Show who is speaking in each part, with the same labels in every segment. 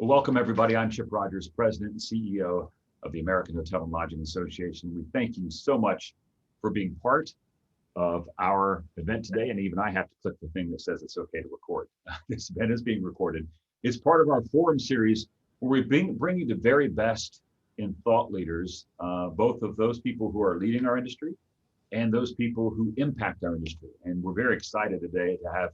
Speaker 1: Well, welcome everybody. I'm Chip Rogers, President and CEO of the American Hotel and Lodging Association. We thank you so much for being part of our event today. And even I have to click the thing that says it's okay to record. This event is being recorded. It's part of our forum series where we bring you the very best in thought leaders, both of those people who are leading our industry and those people who impact our industry. And we're very excited today to have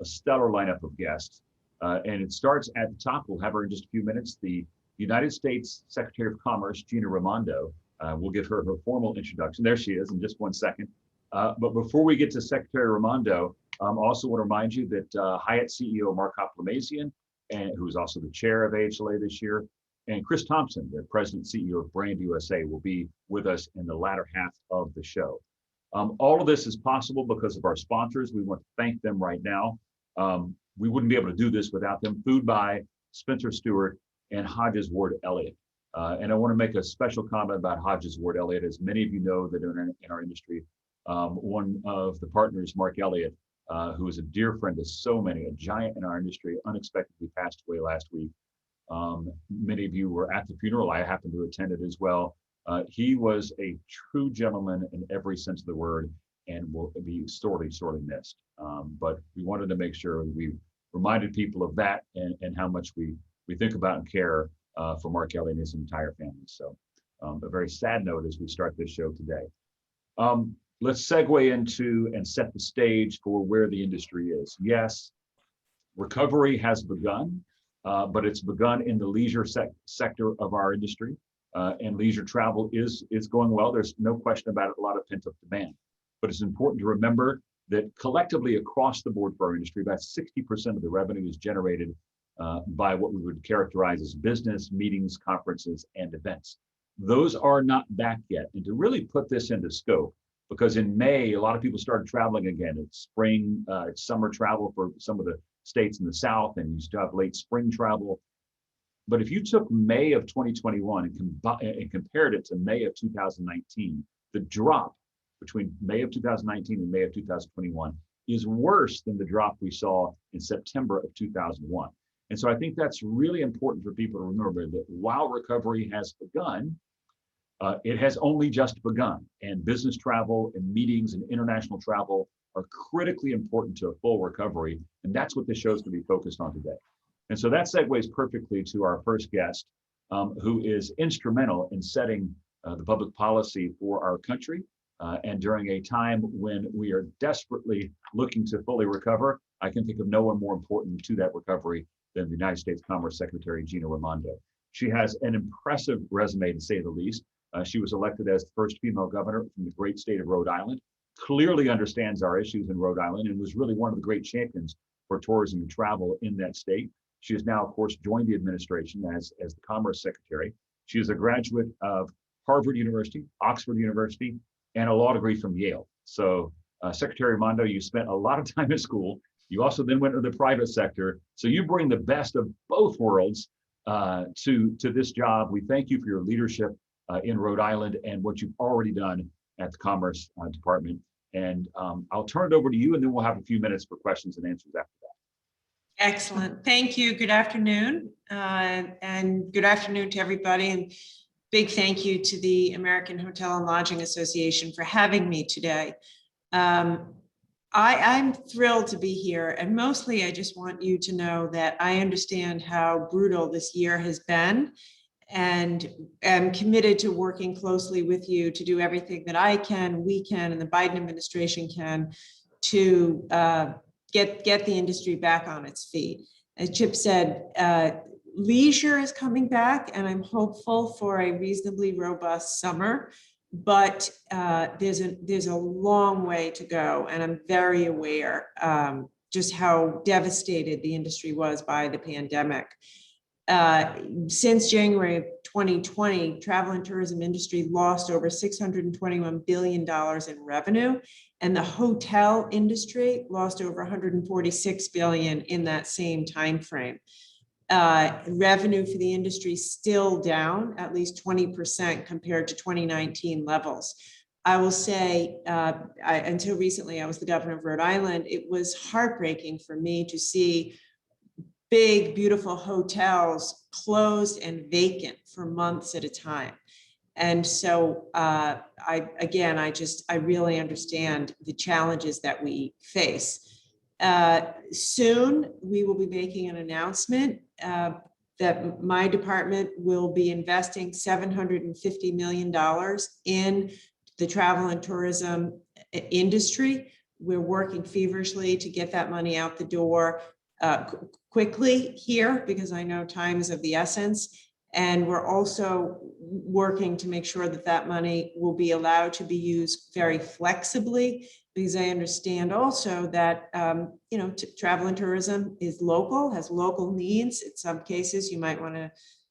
Speaker 1: a stellar lineup of guests. And it starts at the top. We'll have her in just a few minutes. The United States Secretary of Commerce, Gina Raimondo. We'll give her formal introduction. There she is in just one second. But before we get to Secretary Raimondo, I also want to remind you that Hyatt CEO Mark Hoplamazian, and who's also the chair of AHLA this year, and Chris Thompson, the president and CEO of Brand USA, will be with us in the latter half of the show. All of this is possible because of our sponsors. We want to thank them right now. We wouldn't be able to do this without them. Food by Spencer Stewart and Hodges Ward Elliott. And I want to make a special comment about Hodges Ward Elliott. As many of you know that in our industry, one of the partners, Mark Elliott, who is a dear friend to so many, a giant in our industry, unexpectedly passed away last week. Many of you were at the funeral. I happened to attend it as well. He was a true gentleman in every sense of the word and will be sorely, sorely missed. But we wanted to make sure we reminded people of that and how much we think about and care for Mark Elliott and his entire family. So a very sad note as we start this show today. Let's segue into and set the stage for where the industry is. Yes, recovery has begun, but it's begun in the leisure sector of our industry. And leisure travel is going well. There's no question about it, a lot of pent-up demand. But it's important to remember that collectively across the board for our industry, about 60% of the revenue is generated by what we would characterize as business, meetings, conferences, and events. Those are not back yet. And to really put this into scope, because in May, a lot of people started traveling again. It's spring, it's summer travel for some of the states in the South, and you still have late spring travel. But if you took May of 2021 and compared it to May of 2019, the drop between May of 2019 and May of 2021 is worse than the drop we saw in September of 2001. And so I think that's really important for people to remember that while recovery has begun, it has only just begun. And business travel and meetings and international travel are critically important to a full recovery. And that's what this show is going to be focused on today. And so that segues perfectly to our first guest, who is instrumental in setting the public policy for our country. And during a time when we are desperately looking to fully recover, I can think of no one more important to that recovery than the United States Commerce Secretary, Gina Raimondo. She has an impressive resume, to say the least. She was elected as the first female governor from the great state of Rhode Island, clearly understands our issues in Rhode Island, and was really one of the great champions for tourism and travel in that state. She has now, of course, joined the administration as the Commerce Secretary. She is a graduate of Harvard University, Oxford University, and a law degree from Yale. So Secretary Raimondo, you spent a lot of time at school. You also then went to the private sector. So you bring the best of both worlds to this job. We thank you for your leadership in Rhode Island and what you've already done at the Commerce Department. And I'll turn it over to you, and then we'll have a few minutes for questions and answers after that.
Speaker 2: Excellent. Thank you. Good afternoon. And good afternoon to everybody. And big thank you to the American Hotel and Lodging Association for having me today. I'm thrilled to be here. And mostly I just want you to know that I understand how brutal this year has been and am committed to working closely with you to do everything that I can, we can, and the Biden administration can to get the industry back on its feet. As Chip said, leisure is coming back, and I'm hopeful for a reasonably robust summer, but there's a long way to go, and I'm very aware just how devastated the industry was by the pandemic. Since January of 2020, travel and tourism industry lost over $621 billion in revenue, and the hotel industry lost over $146 billion in that same time frame. Revenue for the industry still down at least 20% compared to 2019 levels. I will say, until recently, I was the governor of Rhode Island. It was heartbreaking for me to see big, beautiful hotels closed and vacant for months at a time. And so I really understand the challenges that we face. Soon, we will be making an announcement that my department will be investing $750 million in the travel and tourism industry. We're working feverishly to get that money out the door quickly here, because I know time is of the essence. And we're also working to make sure that that money will be allowed to be used very flexibly, because I understand also that, travel and tourism is local, has local needs. In some cases,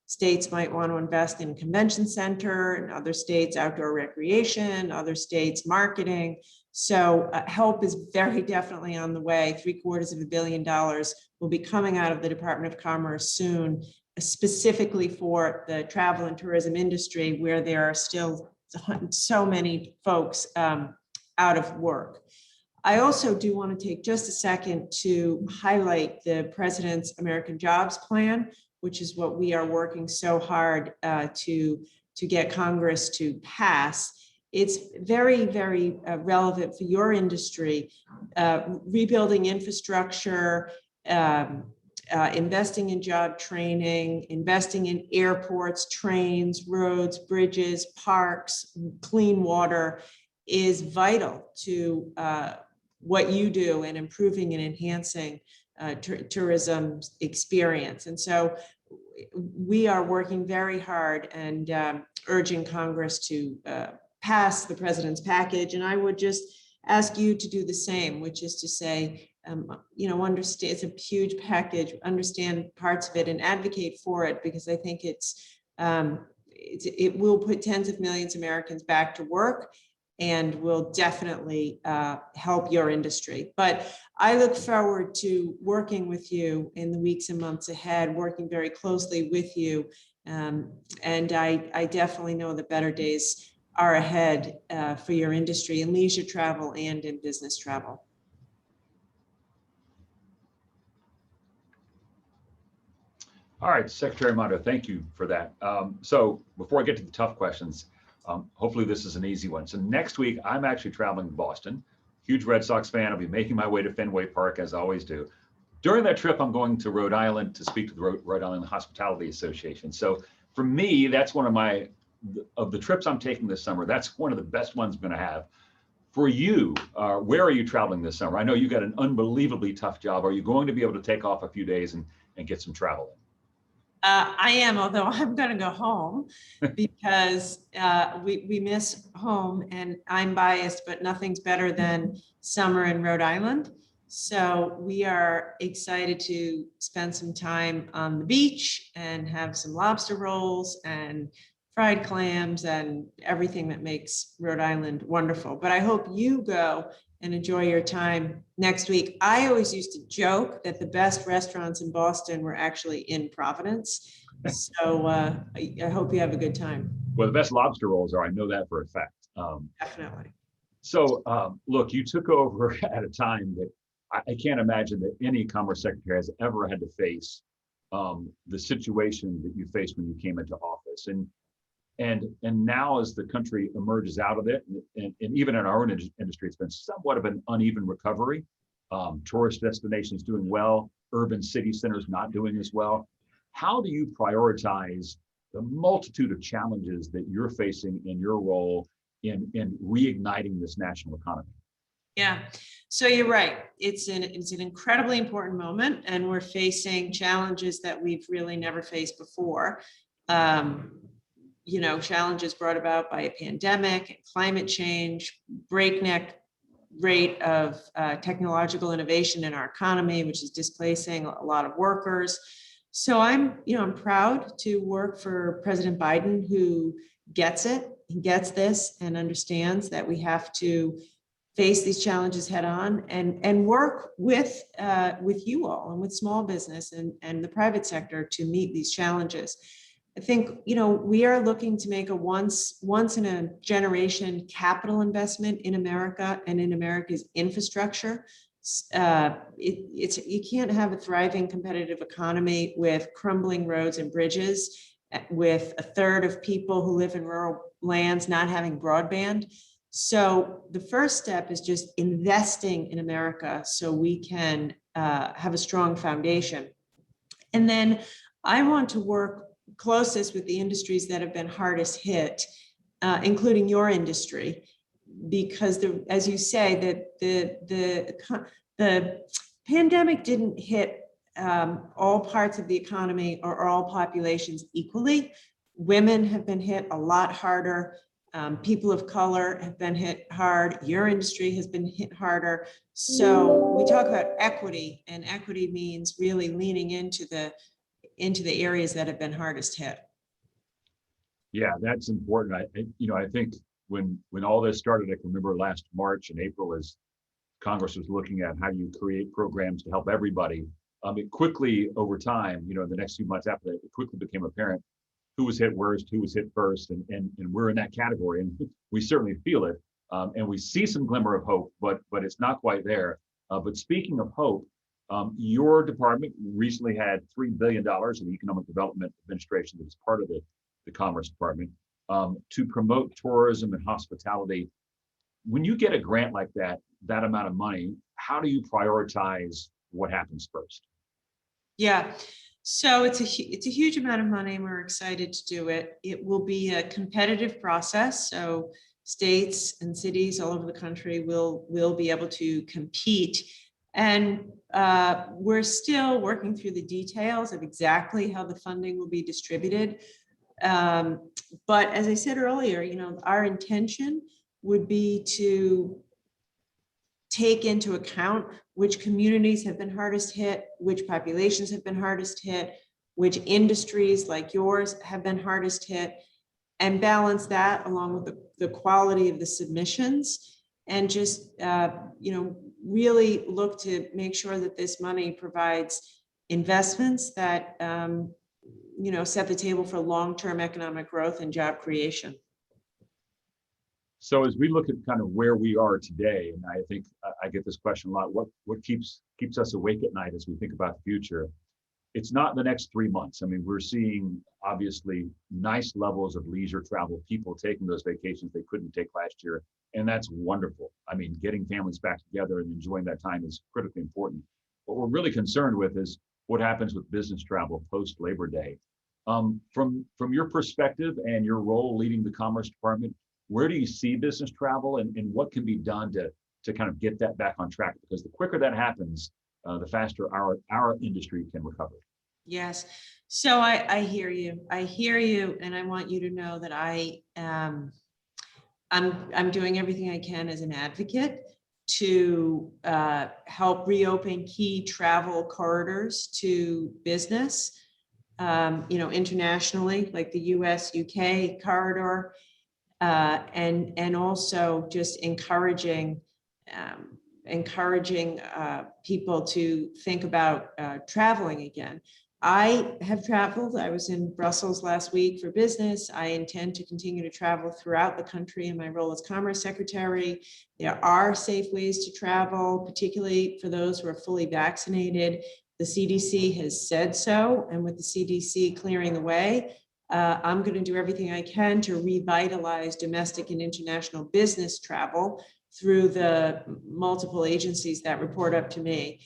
Speaker 2: states might want to invest in convention center, in other states, outdoor recreation, other states, marketing. So help is very definitely on the way. $750 million will be coming out of the Department of Commerce soon, specifically for the travel and tourism industry, where there are still so many folks out of work. I also do want to take just a second to highlight the President's American Jobs Plan, which is what we are working so hard to get Congress to pass. It's very, very relevant for your industry, rebuilding infrastructure, investing in job training, investing in airports, trains, roads, bridges, parks, clean water is vital to what you do in improving and enhancing tourism experience. And so we are working very hard and urging Congress to pass the President's package. And I would just ask you to do the same, which is to say, understand it's a huge package, understand parts of it and advocate for it, because I think it will put tens of millions of Americans back to work and will definitely help your industry. But I look forward to working with you in the weeks and months ahead, working very closely with you. And I definitely know that better days are ahead for your industry in leisure travel and in business travel.
Speaker 1: All right, Secretary Raimondo, thank you for that. So before I get to the tough questions, hopefully this is an easy one. So next week, I'm actually traveling to Boston. Huge Red Sox fan. I'll be making my way to Fenway Park, as I always do. During that trip, I'm going to Rhode Island to speak to the Rhode Island Hospitality Association. So for me, that's one of the trips I'm taking this summer. That's one of the best ones I'm going to have. For you, where are you traveling this summer? I know you got an unbelievably tough job. Are you going to be able to take off a few days and get some travel in?
Speaker 2: I am, although I'm going to go home because we miss home, and I'm biased, but nothing's better than summer in Rhode Island. So we are excited to spend some time on the beach and have some lobster rolls and fried clams and everything that makes Rhode Island wonderful. But I hope you go and enjoy your time next week. I always used to joke that the best restaurants in Boston were actually in Providence. So I hope you have a good time.
Speaker 1: Well, the best lobster rolls are, I know that for a fact.
Speaker 2: Definitely.
Speaker 1: So look, you took over at a time that I can't imagine that any Commerce Secretary has ever had to face the situation that you faced when you came into office. And now as the country emerges out of it, and even in our own industry, it's been somewhat of an uneven recovery. Tourist destinations doing well, urban city centers not doing as well. How do you prioritize the multitude of challenges that you're facing in your role in reigniting this national economy?
Speaker 2: Yeah, so you're right. It's an incredibly important moment, and we're facing challenges that we've really never faced before. Challenges brought about by a pandemic and climate change, breakneck rate of technological innovation in our economy, which is displacing a lot of workers. So I'm proud to work for President Biden, who gets it, he gets this, and understands that we have to face these challenges head on and work with you all and with small business and the private sector to meet these challenges. I think, we are looking to make a once in a generation capital investment in America and in America's infrastructure. You can't have a thriving competitive economy with crumbling roads and bridges, with a third of people who live in rural lands not having broadband. So the first step is just investing in America so we can have a strong foundation. And then I want to work closest with the industries that have been hardest hit, including your industry, because as you say, the pandemic didn't hit all parts of the economy or all populations equally. Women have been hit a lot harder. People of color have been hit hard. Your industry has been hit harder. So we talk about equity, and equity means really leaning into the areas that have been hardest hit.
Speaker 1: Yeah, that's important. I think when all this started, I can remember last March and April, as Congress was looking at how you create programs to help everybody. It quickly, over time, the next few months after that, it quickly became apparent who was hit worst, who was hit first, and we're in that category, and we certainly feel it, and we see some glimmer of hope, but it's not quite there. But speaking of hope, your department recently had $3 billion in the Economic Development Administration that is part of the Commerce Department to promote tourism and hospitality. When you get a grant like that amount of money, how do you prioritize what happens first?
Speaker 2: Yeah. So it's a huge amount of money, and we're excited to do it. It will be a competitive process. So states and cities all over the country will be able to compete. And we're still working through the details of exactly how the funding will be distributed. But as I said earlier, our intention would be to take into account which communities have been hardest hit, which populations have been hardest hit, which industries like yours have been hardest hit, and balance that along with the quality of the submissions, and just really look to make sure that this money provides investments that set the table for long-term economic growth and job creation.
Speaker 1: So as we look at kind of where we are today, and I think I get this question a lot, what keeps us awake at night as we think about the future? It's not the next 3 months. I mean, we're seeing obviously nice levels of leisure travel, people taking those vacations they couldn't take last year, and that's wonderful. I mean, getting families back together and enjoying that time is critically important. What we're really concerned with is what happens with business travel post Labor Day. From your perspective and your role leading the Commerce Department, where do you see business travel, and what can be done to kind of get that back on track? Because the quicker that happens, the faster our industry can recover.
Speaker 2: Yes. So I hear you. And I want you to know that I'm doing everything I can as an advocate to help reopen key travel corridors to business, internationally, like the US-UK corridor. And also just encouraging people to think about traveling again. I have traveled. I was in Brussels last week for business. I intend to continue to travel throughout the country in my role as Commerce Secretary. There are safe ways to travel, particularly for those who are fully vaccinated. The CDC has said so, and with the CDC clearing the way, I'm going to do everything I can to revitalize domestic and international business travel through the multiple agencies that report up to me.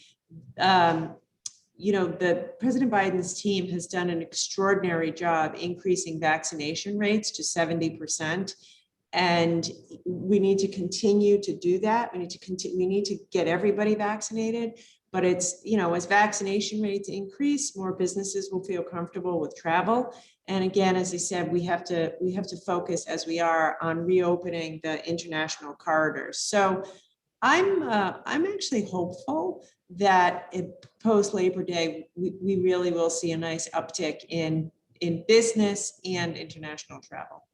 Speaker 2: The President Biden's team has done an extraordinary job increasing vaccination rates to 70%. And we need to continue to do that. We need to get everybody vaccinated. But it's, as vaccination rates increase, more businesses will feel comfortable with travel. And again, as I said, we have to focus, as we are, on reopening the international corridors. So I'm actually hopeful that post Labor Day, we really will see a nice uptick in business and international travel.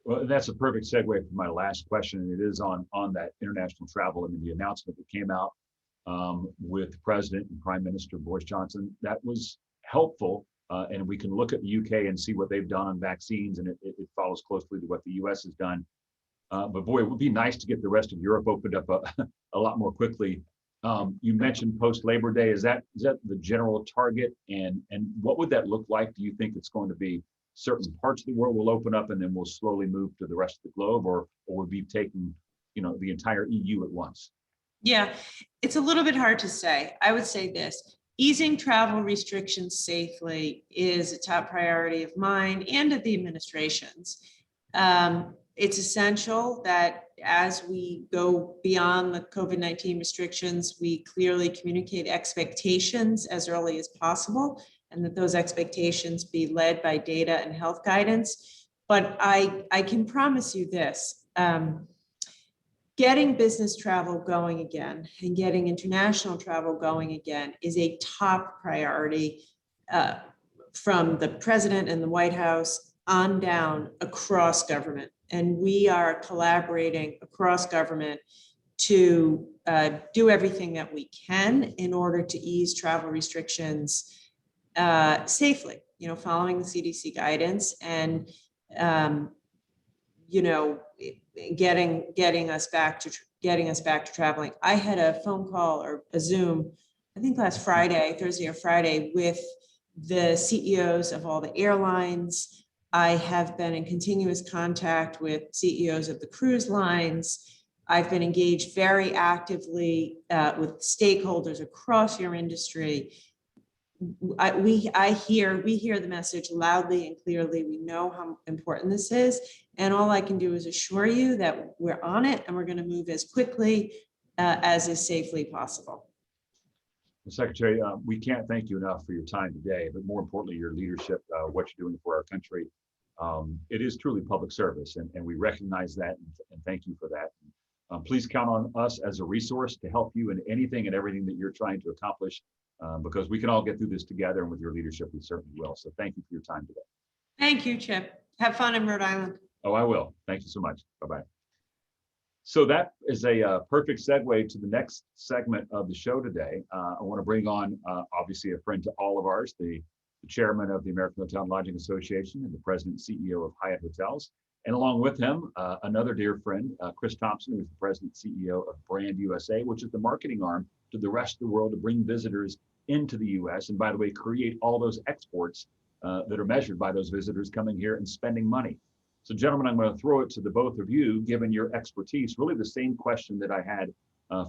Speaker 1: Well, that's a perfect segue for my last question, and it is on that international travel. I mean, the announcement that came out with President and Prime Minister Boris Johnson, that was helpful. And we can look at the UK and see what they've done on vaccines, and it follows closely to what the US has done. But boy, it would be nice to get the rest of Europe opened up a lot more quickly. You mentioned post Labor Day. Is that the general target? And what would that look like? Do you think it's going to be certain parts of the world will open up and then we'll slowly move to the rest of the globe, or we'll be taking, the entire EU at once?
Speaker 2: Yeah, it's a little bit hard to say. I would say this: easing travel restrictions safely is a top priority of mine and of the administration's. It's essential that as we go beyond the COVID-19 restrictions, we clearly communicate expectations as early as possible, and that those expectations be led by data and health guidance. But I can promise you this. Getting business travel going again and getting international travel going again is a top priority from the president and the White House on down across government. And we are collaborating across government to do everything that we can in order to ease travel restrictions safely, following the CDC guidance and, getting us back to traveling. I had a phone call or a Zoom, I think last Friday, Thursday or Friday, with the CEOs of all the airlines. I have been in continuous contact with CEOs of the cruise lines. I've been engaged very actively with stakeholders across your industry. We hear the message loudly and clearly. We know how important this is. And all I can do is assure you that we're on it and we're going to move as quickly as is safely possible.
Speaker 1: Secretary, we can't thank you enough for your time today, but more importantly, your leadership, what you're doing for our country. It is truly public service, and we recognize that and thank you for that. Please count on us as a resource to help you in anything and everything that you're trying to accomplish, because we can all get through this together, and with your leadership, we certainly will. So thank you for your time today.
Speaker 2: Thank you, Chip. Have fun in Rhode Island.
Speaker 1: Oh, I will. Thank you so much. Bye-bye. So that is a perfect segue to the next segment of the show today. I want to bring on, obviously, a friend to all of ours, the chairman of the American Hotel and Lodging Association and the president and CEO of Hyatt Hotels. And along with him, another dear friend, Chris Thompson, who's the president and CEO of Brand USA, which is the marketing arm to the rest of the world to bring visitors into the U.S. And by the way, create all those exports that are measured by those visitors coming here and spending money. So gentlemen, I'm going to throw it to the both of you, given your expertise, really the same question that I had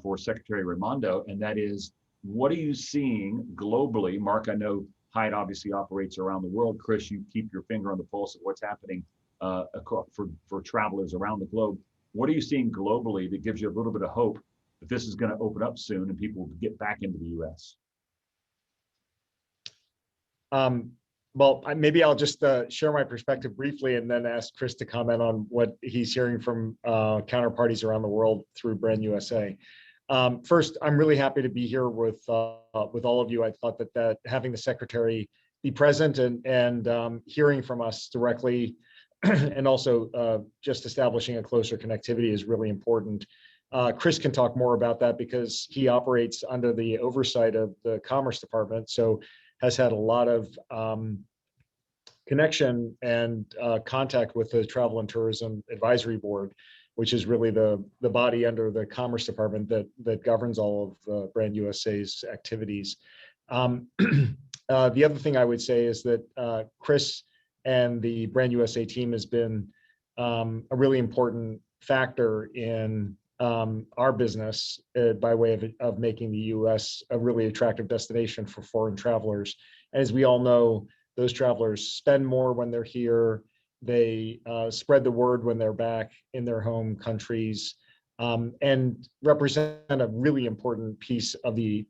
Speaker 1: for Secretary Raimondo, and that is, what are you seeing globally? Mark, I know Hyatt obviously operates around the world. Chris, you keep your finger on the pulse of what's happening for travelers around the globe. What are you seeing globally that gives you a little bit of hope that this is going to open up soon and people will get back into the U.S.?
Speaker 3: Well, maybe I'll just share my perspective briefly and then ask Chris to comment on what he's hearing from counterparties around the world through Brand USA. First, I'm really happy to be here with all of you. I thought that having the secretary be present and hearing from us directly and also just establishing a closer connectivity is really important. Chris can talk more about that because he operates under the oversight of the Commerce Department, so has had a lot of connection and contact with the Travel and Tourism Advisory Board, which is really the body under the Commerce Department that governs all of Brand USA's activities. The other thing I would say is that Chris and the Brand USA team has been a really important factor in our business by way of making the U.S. a really attractive destination for foreign travelers. As we all know, those travelers spend more when they're here. They spread the word when they're back in their home countries, and represent a really important piece of the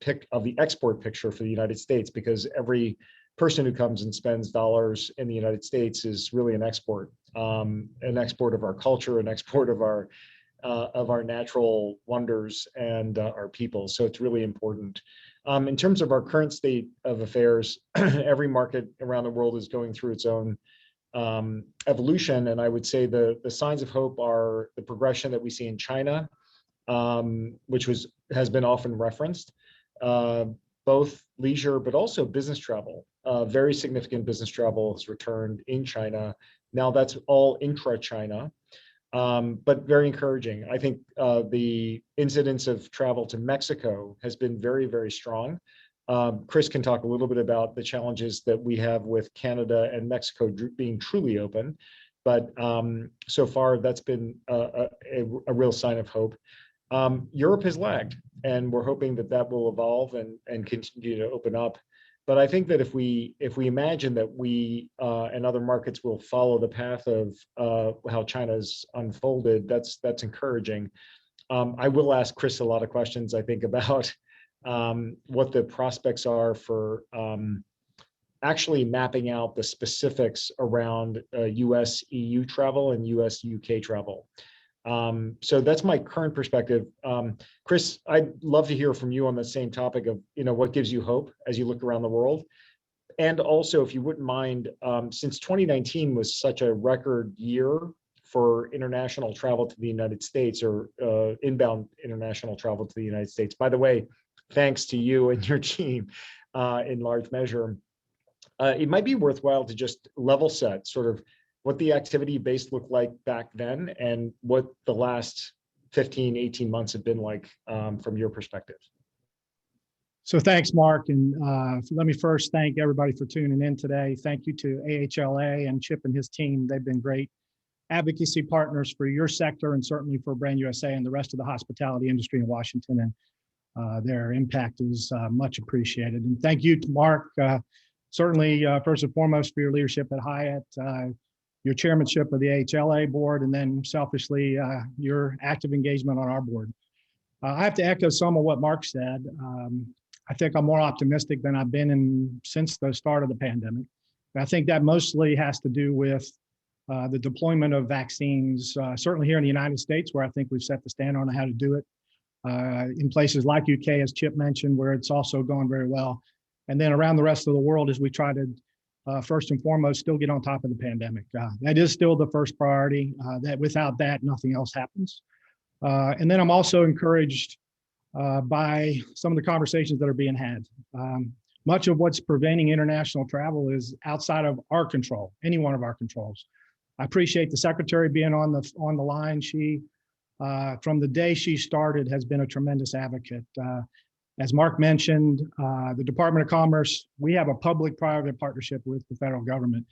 Speaker 3: export picture for the United States, because every person who comes and spends dollars in the United States is really an export of our culture, an export of our natural wonders and our people. So it's really important. In terms of our current state of affairs, every market around the world is going through its own evolution. And I would say the signs of hope are the progression that we see in China, which has been often referenced, both leisure, but also business travel. Very significant business travel has returned in China. Now that's all intra-China. but very encouraging. I think the incidence of travel to Mexico has been very, very strong. Chris can talk a little bit about the challenges that we have with Canada and Mexico being truly open, but so far that's been a real sign of hope. Europe has lagged, and we're hoping that that will evolve and continue to open up. But I think that if we imagine that we and other markets will follow the path of how China's unfolded, that's encouraging. I will ask Chris a lot of questions, I think, about what the prospects are for actually mapping out the specifics around US EU travel and US UK travel. So that's my current perspective. Chris, I'd love to hear from you on the same topic of, what gives you hope as you look around the world. And also, if you wouldn't mind, since 2019 was such a record year for international travel to the United States, or inbound international travel to the United States. By the way, thanks to you and your team in large measure. It might be worthwhile to just level set sort of what the activity base looked like back then and what the last 15, 18 months have been like from your perspective.
Speaker 4: So thanks, Mark. And let me first thank everybody for tuning in today. Thank you to AHLA and Chip and his team. They've been great advocacy partners for your sector and certainly for Brand USA and the rest of the hospitality industry in Washington. And their impact is much appreciated. And thank you to Mark, certainly first and foremost for your leadership at Hyatt, your chairmanship of the AHLA board, and then selfishly, your active engagement on our board. I have to echo some of what Mark said. I think I'm more optimistic than I've been since the start of the pandemic. I think that mostly has to do with the deployment of vaccines, certainly here in the United States, where I think we've set the standard on how to do it. In places like UK, as Chip mentioned, where it's also gone very well. And then around the rest of the world as we try to first and foremost, still get on top of the pandemic. That is still the first priority. That without that, nothing else happens. And then I'm also encouraged by some of the conversations that are being had. Much of what's preventing international travel is outside of our control, any one of our controls. I appreciate the secretary being on the line. She, from the day she started, has been a tremendous advocate. As Mark mentioned, the Department of Commerce, we have a public-private partnership with the federal government,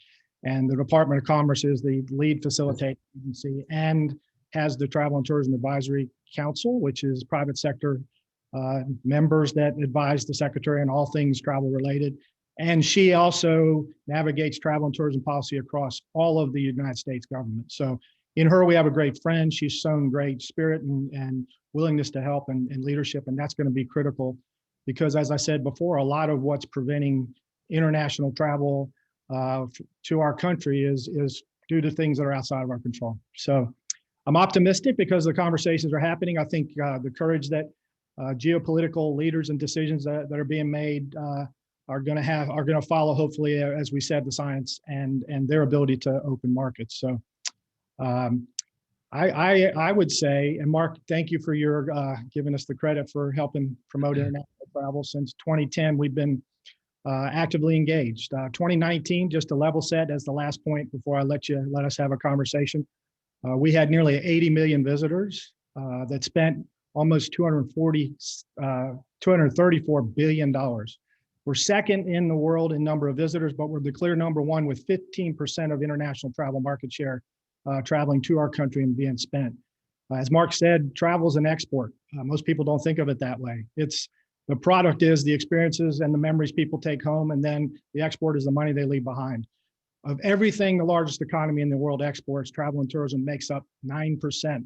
Speaker 4: and the Department of Commerce is the lead facilitating agency and has the Travel and Tourism Advisory Council, which is private sector members that advise the secretary on all things travel related. And she also navigates travel and tourism policy across all of the United States government. So in her, we have a great friend. She's shown great spirit and willingness to help and leadership, and that's going to be critical because, as I said before, a lot of what's preventing international travel to our country is due to things that are outside of our control. So I'm optimistic because the conversations are happening. I think the courage that geopolitical leaders and decisions that are being made are going to follow, hopefully, as we said, the science and their ability to open markets. So I would say, and Mark, thank you for your giving us the credit for helping promote international travel. Since 2010, we've been actively engaged. 2019, just to level set as the last point before I let us have a conversation, we had nearly 80 million visitors that spent almost $234 billion. We're second in the world in number of visitors, but we're the clear number one with 15% of international travel market share traveling to our country and being spent. As Mark said, travel is an export. Most people don't think of it that way. The product is the experiences and the memories people take home, and then the export is the money they leave behind. Of everything the largest economy in the world exports, travel and tourism makes up 9%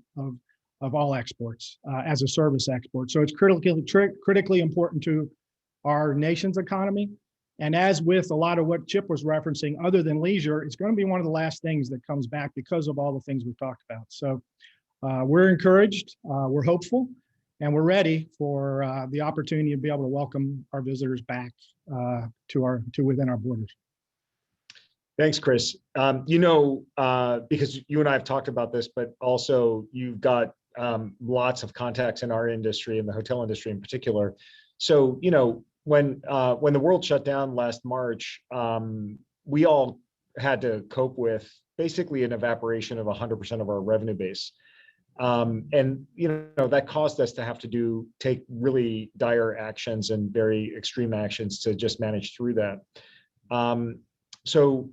Speaker 4: of all exports as a service export. So it's critically important to our nation's economy. And as with a lot of what Chip was referencing, other than leisure, it's going to be one of the last things that comes back because of all the things we've talked about. So we're encouraged, we're hopeful, and we're ready for the opportunity to be able to welcome our visitors back to within our borders.
Speaker 3: Thanks, Chris. Because you and I have talked about this, but also you've got lots of contacts in our industry, in the hotel industry in particular. So, when the world shut down last March, we all had to cope with basically an evaporation of 100% of our revenue base. And that caused us to have to take really dire actions and very extreme actions to just manage through that. So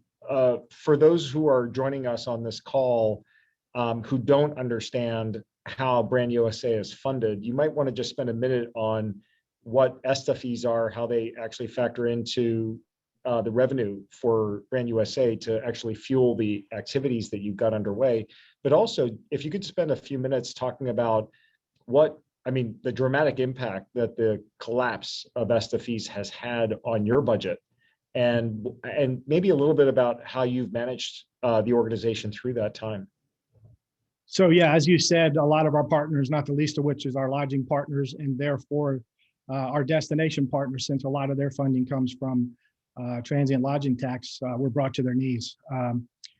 Speaker 3: for those who are joining us on this call who don't understand how Brand USA is funded, you might want to just spend a minute on what ESTA fees are, how they actually factor into the revenue for Brand USA to actually fuel the activities that you've got underway. But also, if you could spend a few minutes talking about the dramatic impact that the collapse of ESTA fees has had on your budget, and maybe a little bit about how you've managed the organization through that time.
Speaker 4: So yeah, as you said, a lot of our partners, not the least of which is our lodging partners, and therefore our destination partners, since a lot of their funding comes from transient lodging tax, were brought to their knees.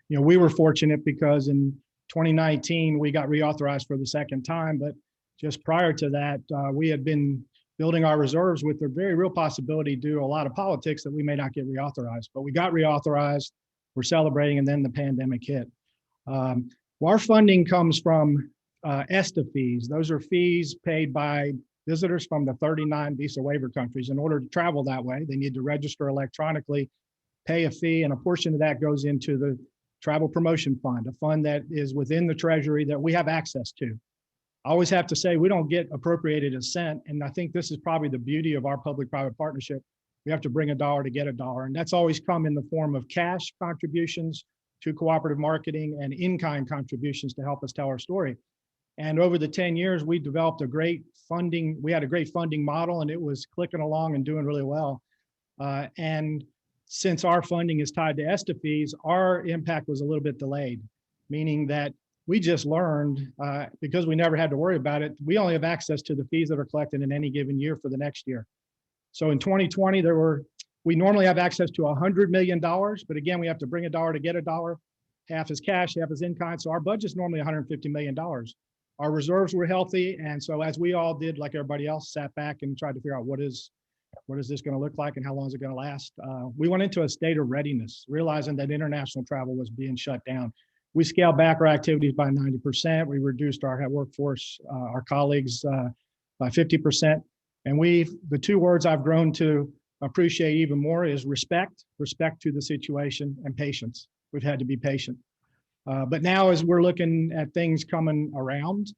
Speaker 4: We were fortunate because in 2019 we got reauthorized for the second time, but just prior to that, we had been building our reserves with the very real possibility due to a lot of politics that we may not get reauthorized. But we got reauthorized, we're celebrating, and then the pandemic hit. Our funding comes from ESTA fees. Those are fees paid by visitors from the 39 visa waiver countries. In order to travel that way, they need to register electronically, pay a fee, and a portion of that goes into the Travel Promotion Fund, a fund that is within the Treasury that we have access to. I always have to say we don't get appropriated a cent, and I think this is probably the beauty of our public-private partnership. We have to bring a dollar to get a dollar, and that's always come in the form of cash contributions to cooperative marketing and in-kind contributions to help us tell our story. And over the 10 years, we developed a great funding. We had a great funding model, and it was clicking along and doing really well. And since our funding is tied to ESTA fees, our impact was a little bit delayed, meaning that we just learned, because we never had to worry about it, we only have access to the fees that are collected in any given year for the next year. So in 2020, we normally have access to $100 million, but again, we have to bring a dollar to get a dollar. Half is cash, half is in kind. So our budget's normally $150 million. Our reserves were healthy. And so as we all did, like everybody else, sat back and tried to figure out what is this going to look like and how long is it going to last? We went into a state of readiness, realizing that international travel was being shut down. We scaled back our activities by 90%. We reduced our workforce, our colleagues by 50%. And the two words I've grown to appreciate even more is respect to the situation, and patience. We've had to be patient. But now as we're looking at things coming around,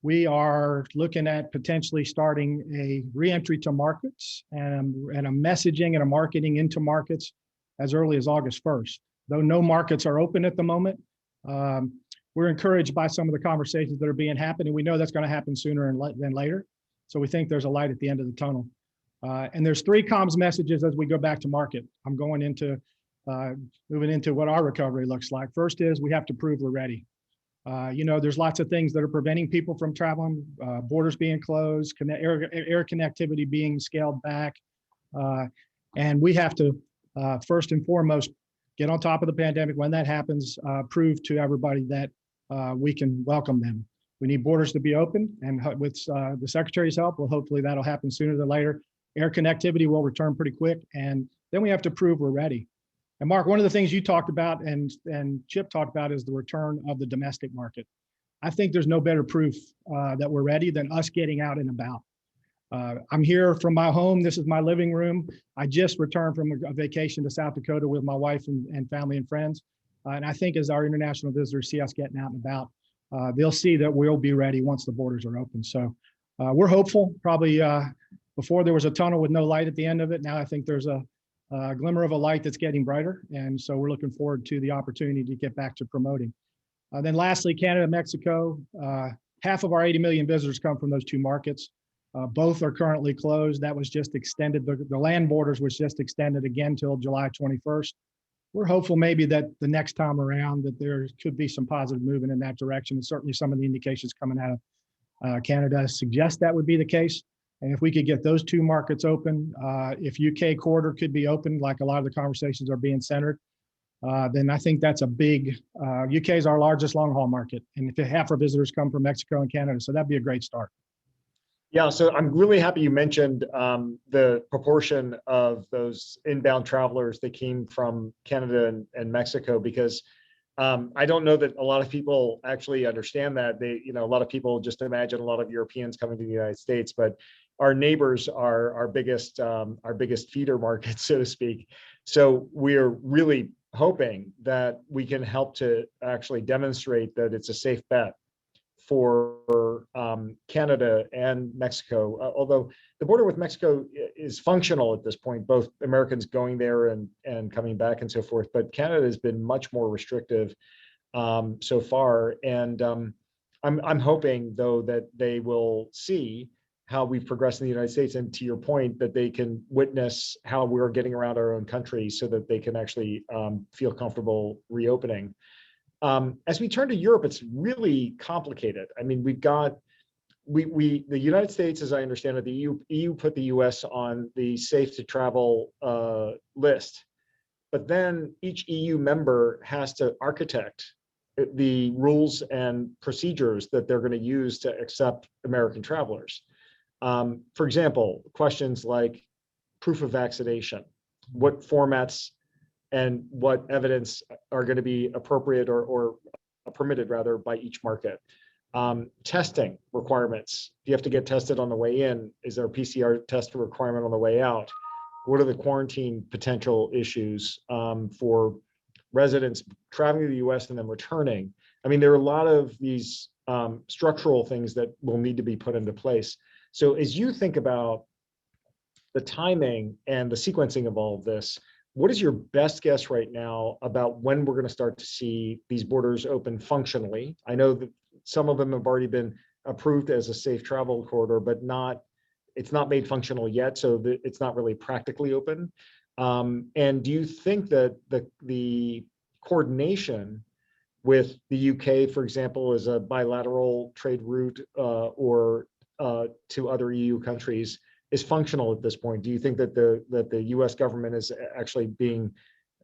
Speaker 4: we are looking at potentially starting a reentry to markets and a messaging and a marketing into markets as early as August 1st. Though no markets are open at the moment, we're encouraged by some of the conversations that are being happened, and we know that's going to happen sooner than later. So we think there's a light at the end of the tunnel. And there's 3 comms messages as we go back to market. I'm going into moving into what our recovery looks like. First is we have to prove we're ready. There's lots of things that are preventing people from traveling, borders being closed, air connectivity being scaled back. And we have to, first and foremost, get on top of the pandemic. When that happens, prove to everybody that we can welcome them. We need borders to be open, and with the Secretary's help, hopefully that'll happen sooner than later. Air connectivity will return pretty quick, and then we have to prove we're ready. And Mark, one of the things you talked about and Chip talked about is the return of the domestic market. I think there's no better proof that we're ready than us getting out and about. I'm here from my home. This is my living room. I just returned from a vacation to South Dakota with my wife and family and friends. And I think as our international visitors see us getting out and about, they'll see that we'll be ready once the borders are open. So we're hopeful. Probably before there was a tunnel with no light at the end of it. Now I think there's a glimmer of a light that's getting brighter. And so we're looking forward to the opportunity to get back to promoting. Then lastly, Canada, Mexico, half of our 80 million visitors come from those 2 markets. Both are currently closed. That was just extended. The land borders was just extended again till July 21st. We're hopeful maybe that the next time around that there could be some positive movement in that direction. And certainly some of the indications coming out of Canada suggest that would be the case. And if we could get those 2 markets open, if UK corridor could be open, like a lot of the conversations are being centered, then I think that's a big, UK is our largest long haul market. And if half our visitors come from Mexico and Canada, so that'd be a great start.
Speaker 3: Yeah, so I'm really happy you mentioned the proportion of those inbound travelers that came from Canada and Mexico, because I don't know that a lot of people actually understand that. A lot of people just imagine a lot of Europeans coming to the United States, but our neighbors are our biggest feeder market, so to speak. So we're really hoping that we can help to actually demonstrate that it's a safe bet for Canada and Mexico, although the border with Mexico is functional at this point, both Americans going there and coming back and so forth. But Canada has been much more restrictive so far. And I'm hoping, though, that they will see how we've progressed in the United States. And to your point, that they can witness how we're getting around our own country so that they can actually feel comfortable reopening. As we turn to Europe, it's really complicated. I mean, the United States, as I understand it, the EU put the US on the safe to travel list, but then each EU member has to architect the rules and procedures that they're going to use to accept American travelers. For example, questions like proof of vaccination, what formats and what evidence are going to be appropriate or permitted rather by each market. Testing requirements. Do you have to get tested on the way in? Is there a PCR test requirement on the way out? What are the quarantine potential issues for residents traveling to the US and then returning? I mean, there are a lot of these structural things that will need to be put into place. So as you think about the timing and the sequencing of all of this, what is your best guess right now about when we're going to start to see these borders open functionally? I know that some of them have already been approved as a safe travel corridor, but it's not made functional yet, so it's not really practically open. And do you think that the coordination with the UK, for example, as a bilateral trade route or to other EU countries is functional at this point? Do you think that the US government is actually being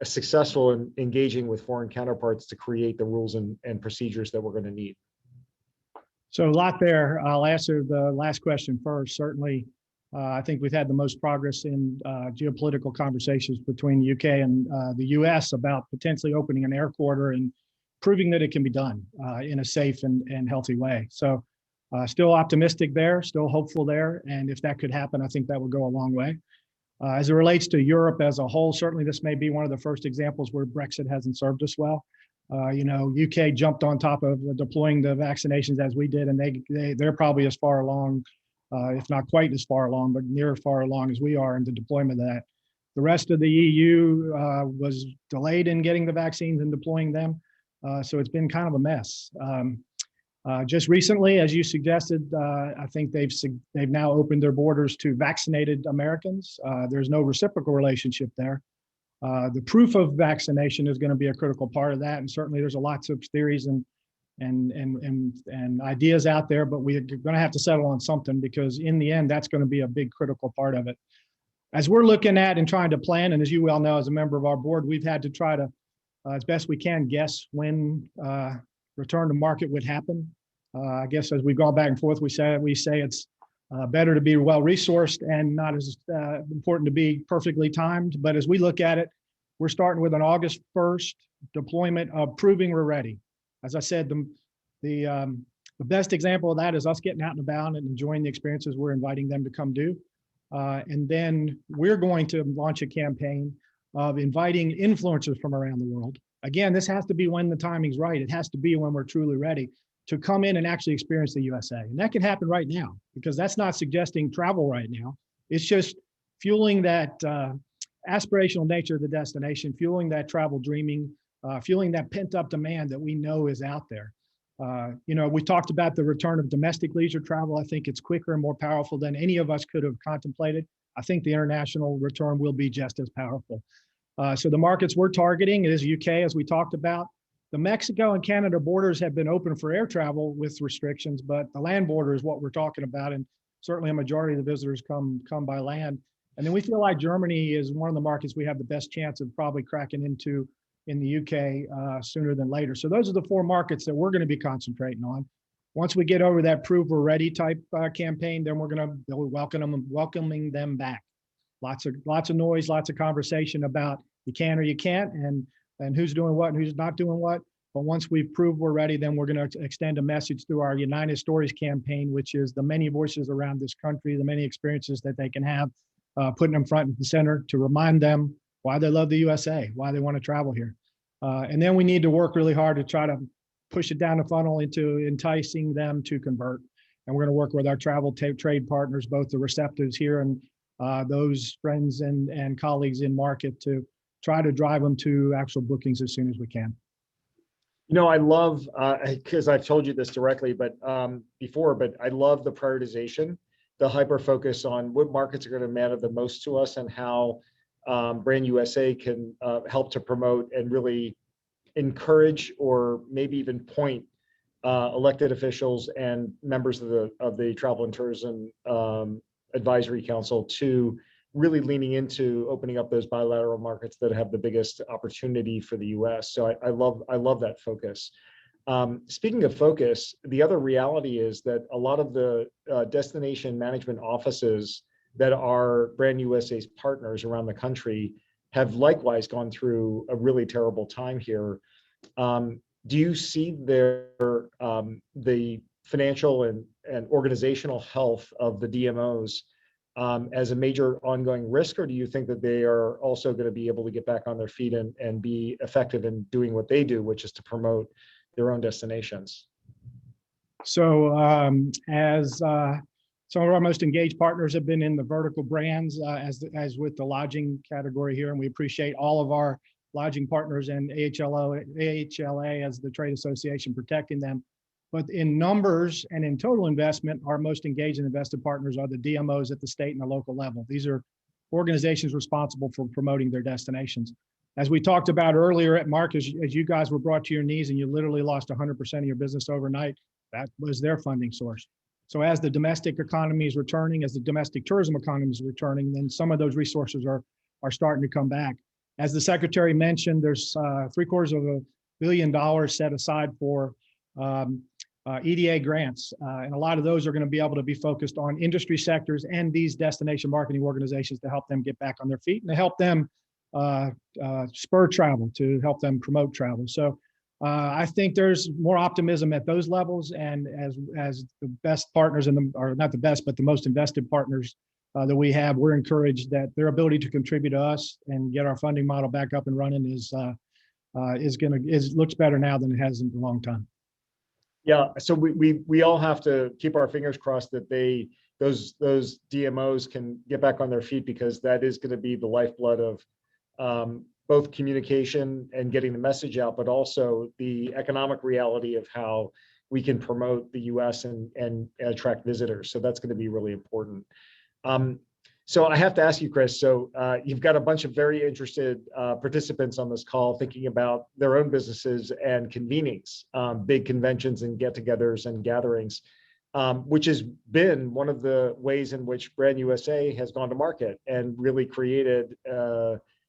Speaker 3: successful in engaging with foreign counterparts to create the rules and procedures that we're going to need?
Speaker 4: So a lot there. I'll answer the last question first. Certainly, I think we've had the most progress in geopolitical conversations between the UK and the US about potentially opening an air corridor and proving that it can be done in a safe and healthy way. So still optimistic there, still hopeful there. And if that could happen, I think that would go a long way. As it relates to Europe as a whole, certainly this may be one of the first examples where Brexit hasn't served us well. UK jumped on top of deploying the vaccinations as we did, and they're probably as far along, if not quite as far along, but near as far along as we are in the deployment of that. The rest of the EU was delayed in getting the vaccines and deploying them, so it's been kind of a mess. Just recently, as you suggested, I think they've now opened their borders to vaccinated Americans. There's no reciprocal relationship there. The proof of vaccination is going to be a critical part of that, and certainly there's lots of theories and ideas out there, but we're going to have to settle on something, because in the end, that's going to be a big critical part of it. As we're looking at and trying to plan, and as you well know, as a member of our board, we've had to try to, as best we can, guess when return to market would happen. I guess as we've gone back and forth, we say it's better to be well-resourced and not as important to be perfectly timed. But as we look at it, we're starting with an August 1st deployment of proving we're ready. As I said, the best example of that is us getting out and about and enjoying the experiences we're inviting them to come do. And then we're going to launch a campaign of inviting influencers from around the world. Again, this has to be when the timing's right. It has to be when we're truly ready to come in and actually experience the USA. And that can happen right now, because that's not suggesting travel right now. It's just fueling that aspirational nature of the destination, fueling that travel dreaming, fueling that pent up demand that we know is out there. We talked about the return of domestic leisure travel. I think it's quicker and more powerful than any of us could have contemplated. I think the international return will be just as powerful. So the markets we're targeting is UK, as we talked about. The Mexico and Canada borders have been open for air travel with restrictions, but the land border is what we're talking about. And certainly a majority of the visitors come by land. And then we feel like Germany is one of the markets we have the best chance of probably cracking into in the UK sooner than later. So those are the four markets that we're going to be concentrating on. Once we get over that prove we're ready type campaign, then we're going to be welcoming them back. Lots of noise, lots of conversation about you can or you can't, and who's doing what and who's not doing what. But once we've proved we're ready, then we're going to extend a message through our United Stories campaign, which is the many voices around this country, the many experiences that they can have, putting them front and center to remind them why they love the USA, why they want to travel here. And then we need to work really hard to try to push it down the funnel into enticing them to convert. And we're going to work with our travel trade partners, both the receptives here and those friends and colleagues in market, to try to drive them to actual bookings as soon as we can.
Speaker 3: You know, I love, because I've told you this directly, but before, but I love the prioritization, the hyper focus on what markets are going to matter the most to us and how Brand USA can help to promote and really encourage or maybe even point elected officials and members of the Travel and Tourism Advisory Council to really leaning into opening up those bilateral markets that have the biggest opportunity for the U.S. So I love that focus. Speaking of focus, the other reality is that a lot of the destination management offices that are Brand USA's partners around the country have likewise gone through a really terrible time here. Do you see the financial and organizational health of the DMOs as a major ongoing risk, or do you think that they are also going to be able to get back on their feet and be effective in doing what they do, which is to promote their own destinations?
Speaker 4: So as some of our most engaged partners have been in the vertical brands, as with the lodging category here, and we appreciate all of our lodging partners and AHLA as the trade association protecting them. But in numbers and in total investment, our most engaged and invested partners are the DMOs at the state and the local level. These are organizations responsible for promoting their destinations. As we talked about earlier at Mark, as you guys were brought to your knees and you literally lost 100% of your business overnight, that was their funding source. So as the domestic economy is returning, as the domestic tourism economy is returning, then some of those resources are starting to come back. As the secretary mentioned, there's $750 million set aside for EDA grants, and a lot of those are going to be able to be focused on industry sectors and these destination marketing organizations to help them get back on their feet and to help them spur travel, to help them promote travel. So I think there's more optimism at those levels, and as the best partners or not the best, but the most invested partners that we have, we're encouraged that their ability to contribute to us and get our funding model back up and running looks better now than it has in a long time.
Speaker 3: Yeah, so we all have to keep our fingers crossed that those DMOs can get back on their feet, because that is going to be the lifeblood of both communication and getting the message out, but also the economic reality of how we can promote the U.S. and attract visitors. So that's going to be really important. So I have to ask you, Chris, so you've got a bunch of very interested participants on this call thinking about their own businesses and convenings, big conventions and get-togethers and gatherings, which has been one of the ways in which Brand USA has gone to market and really created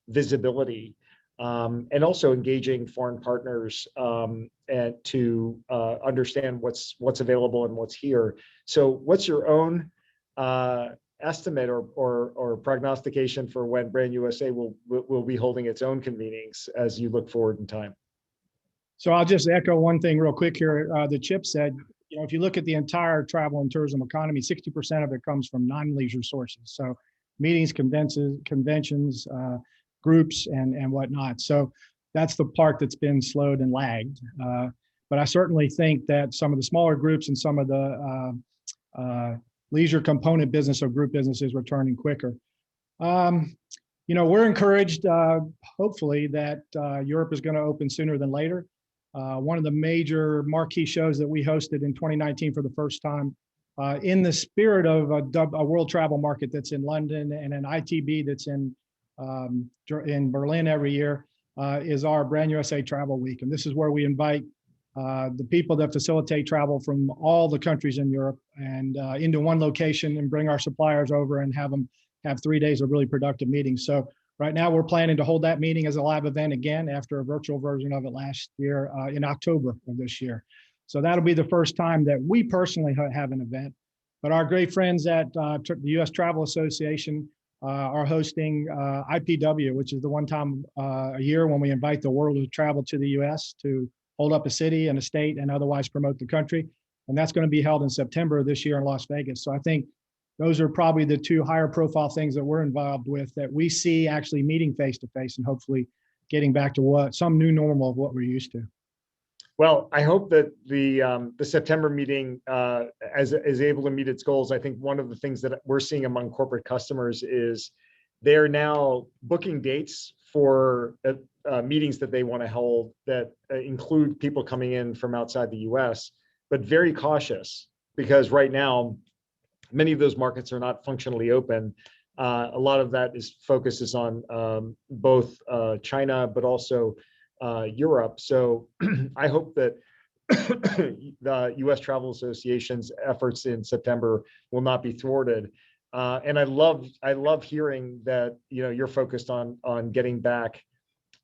Speaker 3: visibility, and also engaging foreign partners and to understand what's available and what's here. So what's your own estimate or prognostication for when Brand USA will be holding its own convenings as you look forward in time?
Speaker 4: So I'll just echo one thing real quick here. The Chip said, if you look at the entire travel and tourism economy, 60% of it comes from non-leisure sources. So meetings, conventions, groups, and whatnot. So that's the part that's been slowed and lagged. But I certainly think that some of the smaller groups and some of the leisure component business or group businesses returning quicker. We're encouraged, hopefully, that Europe is going to open sooner than later. One of the major marquee shows that we hosted in 2019 for the first time, in the spirit of a world travel market that's in London and an ITB that's in Berlin every year, is our Brand USA Travel Week. And this is where we invite the people that facilitate travel from all the countries in Europe and into one location, and bring our suppliers over and have them have 3 days of really productive meetings. So right now we're planning to hold that meeting as a live event again after a virtual version of it last year in October of this year. So that'll be the first time that we personally have an event. But our great friends at the U.S. Travel Association are hosting IPW, which is the one time a year when we invite the world to travel to the U.S. to hold up a city and a state and otherwise promote the country. And that's going to be held in September this year in Las Vegas. So I think those are probably the two higher profile things that we're involved with that we see actually meeting face to face and hopefully getting back to some new normal of what we're used to.
Speaker 3: Well, I hope that the September meeting is able to meet its goals. I think one of the things that we're seeing among corporate customers is they're now booking dates for meetings that they want to hold that include people coming in from outside the U.S., but very cautious because right now, many of those markets are not functionally open. A lot of that focuses on both China, but also Europe. So I hope that the U.S. Travel Association's efforts in September will not be thwarted. And I love hearing that you're focused on getting back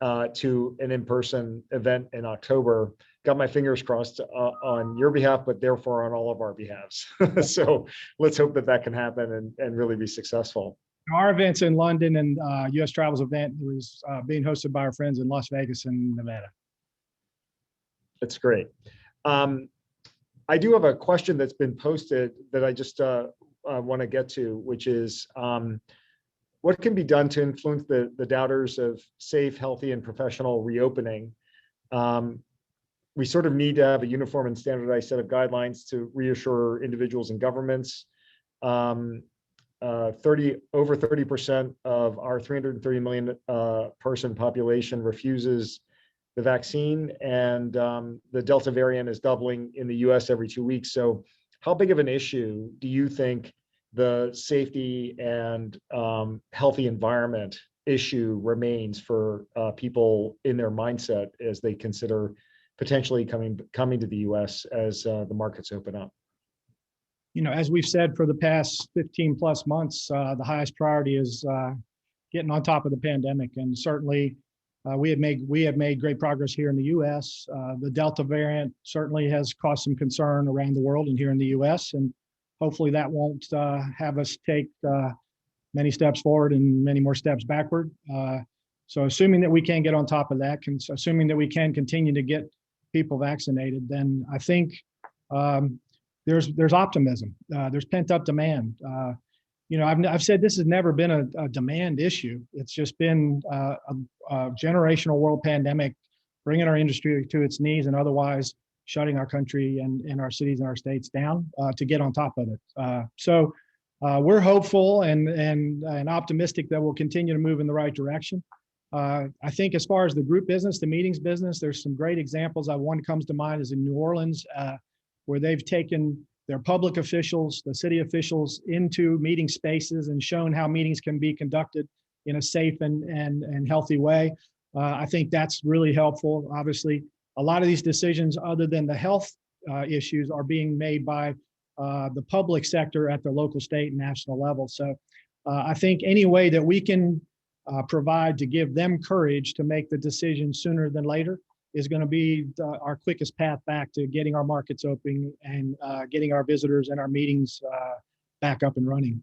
Speaker 3: to an in-person event in October. Got my fingers crossed on your behalf, but therefore on all of our behalves. So let's hope that can happen and really be successful.
Speaker 4: Our event's in London, and U.S. Travel's event was being hosted by our friends in Las Vegas and Nevada.
Speaker 3: That's great. I do have a question that's been posted that I just want to get to, which is what can be done to influence the doubters of safe, healthy, and professional reopening? We sort of need to have a uniform and standardized set of guidelines to reassure individuals and governments. Over 30% of our 330 million person population refuses the vaccine, and the Delta variant is doubling in the US every 2 weeks. So how big of an issue do you think the safety and healthy environment issue remains for people in their mindset as they consider potentially coming to the US as the markets open up?
Speaker 4: As we've said for the past 15 plus months, the highest priority is getting on top of the pandemic. And certainly we have made great progress here in the US. The Delta variant certainly has caused some concern around the world and here in the US. And hopefully that won't have us take many steps forward and many more steps backward. So assuming that we can get on top of that, assuming that we can continue to get people vaccinated, then I think there's optimism. There's pent up demand. I've said this has never been a demand issue. It's just been a generational world pandemic, bringing our industry to its knees and otherwise shutting our country and our cities and our states down to get on top of it. So we're hopeful and optimistic that we'll continue to move in the right direction. I think as far as the group business, the meetings business, there's some great examples. One comes to mind is in New Orleans, where they've taken their public officials, the city officials, into meeting spaces and shown how meetings can be conducted in a safe and healthy way. I think that's really helpful. Obviously, a lot of these decisions, other than the health issues, are being made by the public sector at the local, state, and national level. So I think any way that we can provide to give them courage to make the decision sooner than later is going to be our quickest path back to getting our markets open and getting our visitors and our meetings back up and running.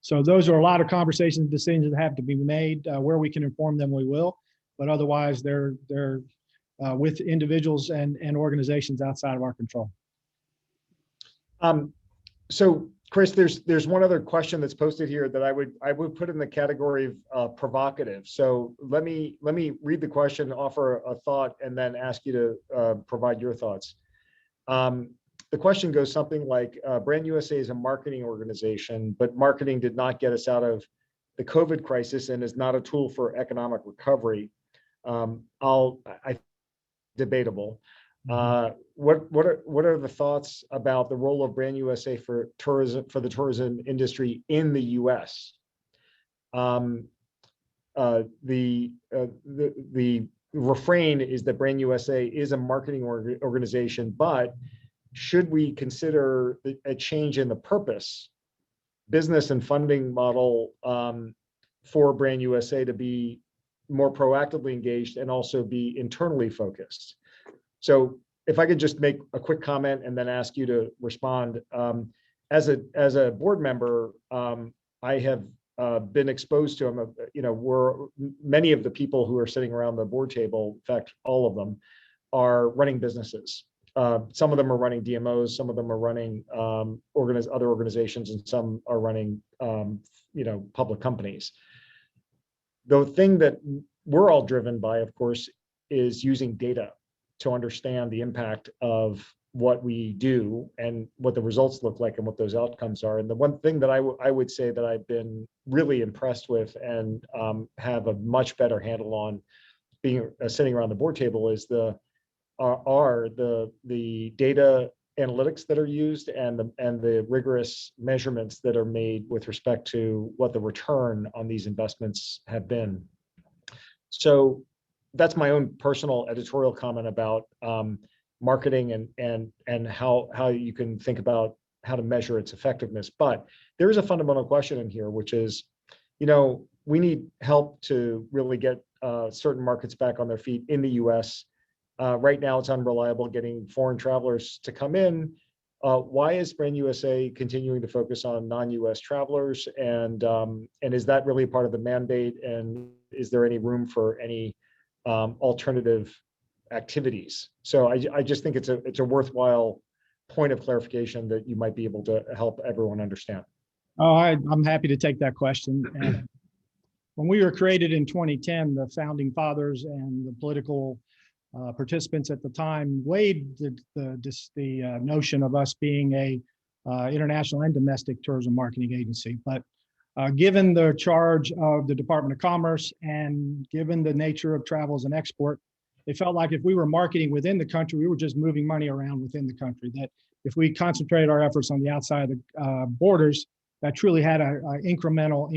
Speaker 4: So those are a lot of conversations, decisions that have to be made. Where we can inform them, we will. But otherwise, they're with individuals and organizations outside of our control.
Speaker 3: So Chris, there's one other question that's posted here that I would put in the category of provocative. So let me read the question, offer a thought, and then ask you to provide your thoughts. The question goes something like, Brand USA is a marketing organization, but marketing did not get us out of the COVID crisis and is not a tool for economic recovery. Debatable. What are the thoughts about the role of Brand USA for tourism, for the tourism industry in the U.S.? The refrain is that Brand USA is a marketing organization, but should we consider a change in the purpose, business and funding model for Brand USA to be more proactively engaged and also be internally focused? So if I could just make a quick comment and then ask you to respond. As a board member, I have been exposed to them. Many of the people who are sitting around the board table, in fact, all of them, are running businesses. Some of them are running DMOs, some of them are running other organizations, and some are running public companies. The thing that we're all driven by, of course, is using data to understand the impact of what we do and what the results look like and what those outcomes are. And the one thing that I would say that I've been really impressed with and have a much better handle on being sitting around the board table is the data analytics that are used and the rigorous measurements that are made with respect to what the return on these investments have been. So that's my own personal editorial comment about marketing and how you can think about how to measure its effectiveness. But there is a fundamental question in here, which is, we need help to really get certain markets back on their feet in the US. Right now, it's unreliable getting foreign travelers to come in. Why is Brand USA continuing to focus on non-US travelers? And is that really part of the mandate? And is there any room for any alternative activities? So I just think it's a worthwhile point of clarification that you might be able to help everyone understand.
Speaker 4: Oh, I'm happy to take that question. And when we were created in 2010, the founding fathers and the political participants at the time weighed the notion of us being a international and domestic tourism marketing agency. But given the charge of the Department of Commerce and given the nature of travel as an export, they felt like if we were marketing within the country, we were just moving money around within the country. That if we concentrated our efforts on the outside of the borders, that truly had an incremental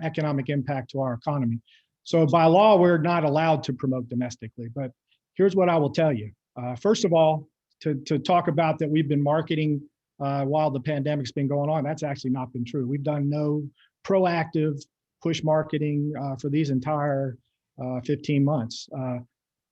Speaker 4: economic impact to our economy. So by law, we're not allowed to promote domestically. But here's what I will tell you. First of all, to talk about that we've been marketing while the pandemic's been going on, that's actually not been true. We've done no proactive push marketing for these entire 15 months.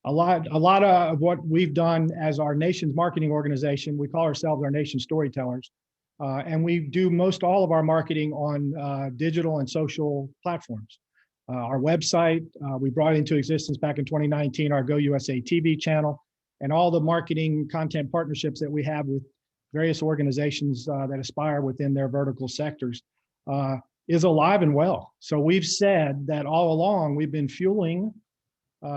Speaker 4: A lot of what we've done as our nation's marketing organization, we call ourselves our nation's storytellers, and we do most all of our marketing on digital and social platforms. Our website, we brought into existence back in 2019, our Go USA TV channel, and all the marketing content partnerships that we have with various organizations that aspire within their vertical sectors is alive and well. So we've said that all along we've been fueling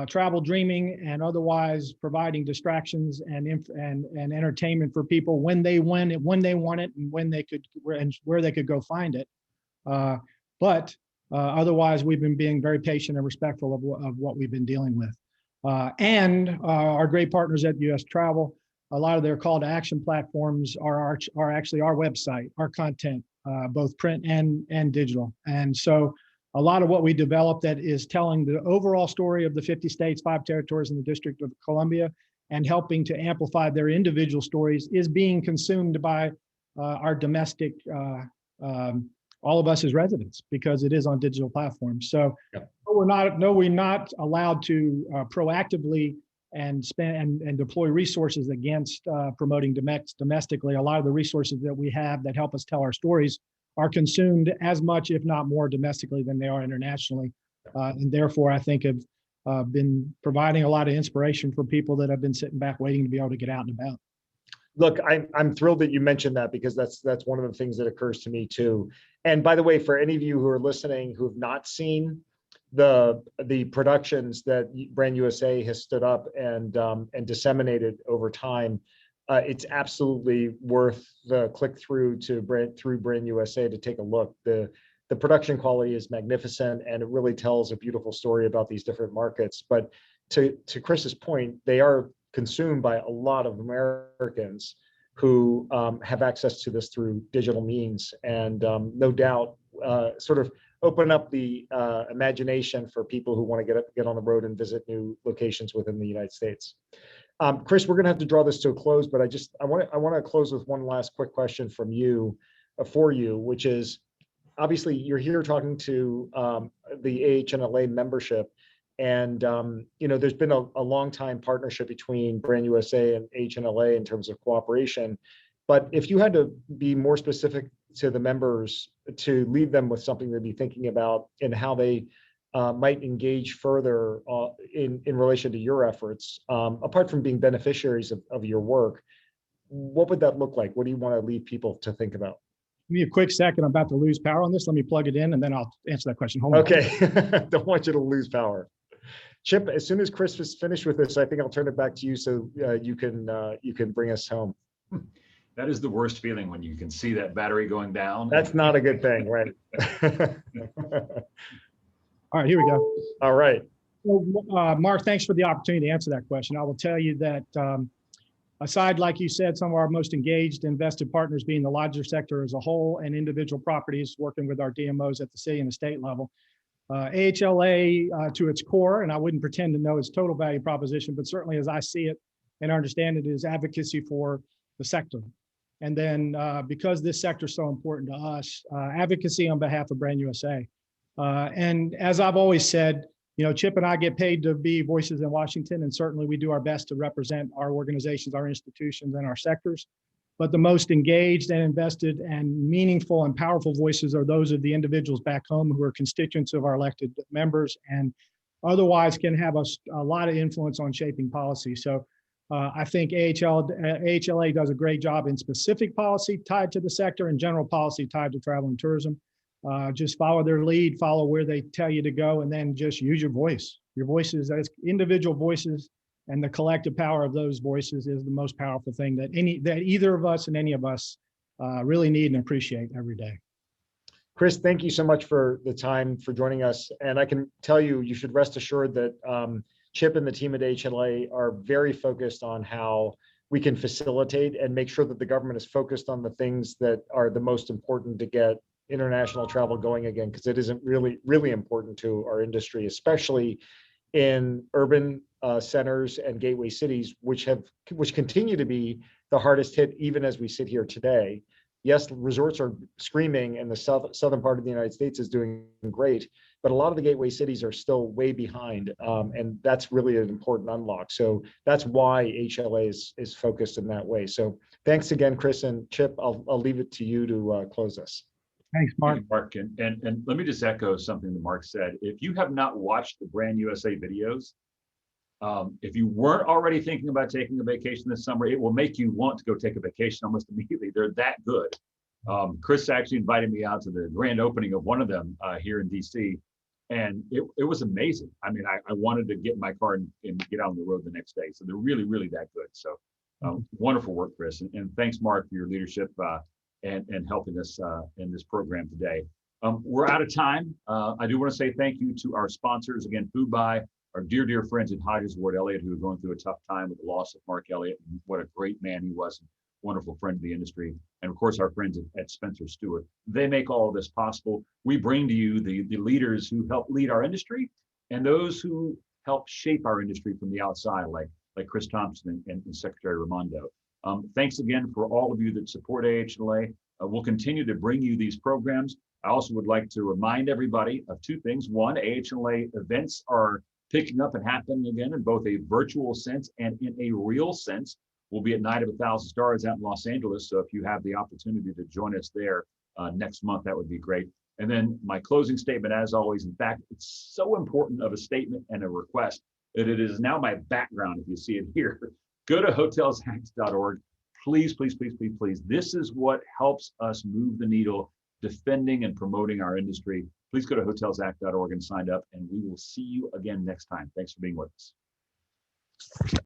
Speaker 4: travel dreaming and otherwise providing distractions and entertainment for people when they want it, and when they could, and where they could go find it. But otherwise, we've been being very patient and respectful of what we've been dealing with. And our great partners at US Travel, a lot of their call to action platforms are actually our website, our content, both print and digital. And so a lot of what we developed that is telling the overall story of the 50 states, 5 territories, and the District of Columbia, and helping to amplify their individual stories is being consumed by our domestic, all of us as residents, because it is on digital platforms. So yep. We're not allowed to proactively and spend and deploy resources against promoting domestically. A lot of the resources that we have that help us tell our stories are consumed as much, if not more, domestically than they are internationally. And therefore, I think have been providing a lot of inspiration for people that have been sitting back waiting to be able to get out and about.
Speaker 3: Look, I'm thrilled that you mentioned that, because that's one of the things that occurs to me too. And by the way, for any of you who are listening who have not seen the productions that Brand USA has stood up and disseminated over time, it's absolutely worth the click through to Brand USA to take a look. The production quality is magnificent, and it really tells a beautiful story about these different markets. But to Chris's point, they are consumed by a lot of Americans who have access to this through digital means, and no doubt sort of open up the imagination for people who want to get on the road and visit new locations within the United States. Chris, we're going to have to draw this to a close, but I want to close with one last quick question from you, for you, which is, obviously you're here talking to the AHLA membership. And, there's been a long time partnership between Brand USA and AHLA in terms of cooperation. But if you had to be more specific to the members to leave them with something to be thinking about and how they might engage further in relation to your efforts, apart from being beneficiaries of your work, what would that look like? What do you want to leave people to think about?
Speaker 4: Give me a quick second. I'm about to lose power on this. Let me plug it in and then I'll answer that question. Hold on.
Speaker 3: Okay. Don't want you to lose power. Chip, as soon as Chris is finished with this, I think I'll turn it back to you so you can bring us home.
Speaker 1: That is the worst feeling when you can see that battery going down.
Speaker 3: That's not a good thing, right?
Speaker 4: All right, here we go.
Speaker 3: All right.
Speaker 4: Well, Mark, thanks for the opportunity to answer that question. I will tell you that aside, like you said, some of our most engaged invested partners being the lodger sector as a whole and individual properties working with our DMOs at the city and the state level, AHLA to its core, and I wouldn't pretend to know its total value proposition, but certainly as I see it and understand it, is advocacy for the sector. And then because this sector is so important to us, advocacy on behalf of Brand USA. And as I've always said, Chip and I get paid to be voices in Washington, and certainly we do our best to represent our organizations, our institutions, and our sectors. But the most engaged and invested and meaningful and powerful voices are those of the individuals back home who are constituents of our elected members and otherwise can have a lot of influence on shaping policy. So I think AHLA does a great job in specific policy tied to the sector and general policy tied to travel and tourism. Just follow their lead, follow where they tell you to go, and then just use your voice. Your voices as individual voices, and the collective power of those voices is the most powerful thing that either of us and any of us really need and appreciate every day.
Speaker 3: Chris, thank you so much for the time for joining us. And I can tell you, you should rest assured that Chip and the team at AHLA are very focused on how we can facilitate and make sure that the government is focused on the things that are the most important to get international travel going again, because it isn't really important to our industry, especially in urban centers and gateway cities, which continue to be the hardest hit even as we sit here today. Yes, resorts are screaming and the southern part of the United States is doing great, but a lot of the gateway cities are still way behind, and that's really an important unlock. So that's why HLA is focused in that way. So thanks again, Chris and Chip. I'll leave it to you to close us.
Speaker 4: Thanks, Mark.
Speaker 1: Mark, and let me just echo something that Mark said. If you have not watched the Brand USA videos, if you weren't already thinking about taking a vacation this summer, it will make you want to go take a vacation almost immediately. They're that good. Chris actually invited me out to the grand opening of one of them here in DC, and it was amazing. I mean, I wanted to get in my car and get out on the road the next day. So they're really that good. So wonderful work, Chris. And thanks, Mark, for your leadership and helping us in this program today. We're out of time. I do want to say thank you to our sponsors, again, Food Buy, our dear friends at Hodges Ward Elliott, who are going through a tough time with the loss of Mark Elliott. And what a great man he was, wonderful friend of the industry. And of course, our friends at Spencer Stewart. They make all of this possible. We bring to you the leaders who help lead our industry and those who help shape our industry from the outside, like Chris Thompson and Secretary Raimondo. Thanks again for all of you that support AHLA. We'll continue to bring you these programs. I also would like to remind everybody of two things. One, AHLA events are picking up and happening again in both a virtual sense and in a real sense. We'll be at Night of 1,000 Stars out in Los Angeles. So if you have the opportunity to join us there next month, that would be great. And then my closing statement, as always, in fact, it's so important of a statement and a request that it is now my background, if you see it here. Go to hotelsact.org. Please. This is what helps us move the needle, defending and promoting our industry. Please go to hotelsact.org and sign up, and we will see you again next time. Thanks for being with us.